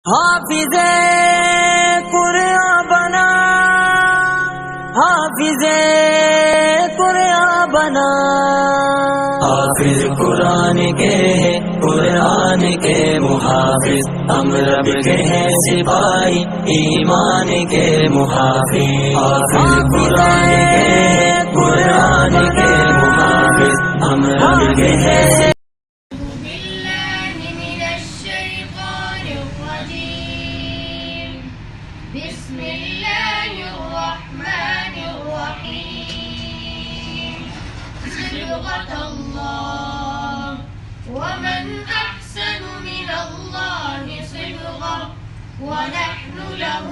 हाफिज़े कुरान बना, हाफिज़े कुरान बना। हाफिज कुरान के कुरान के मुहाफिज, हम रब के हैं सिपाही ईमान के मुहाफिज। हाफिज कुरान के कुरान के मुहाफिज, हम रब के हैं। ومن أحسن من الله صبغة ونحن له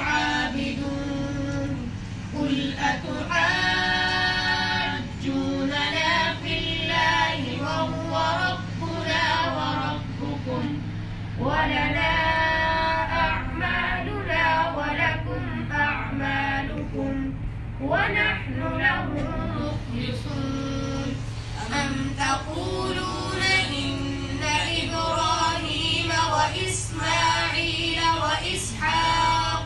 عابدون. قل أتحاجوننا في الله وهو ربنا وربكم ولنا أعمالنا ولكم أعمالكم ونحن له مخلصون. أم تقولون إن إبراهيم وإسماعيل وإسحاق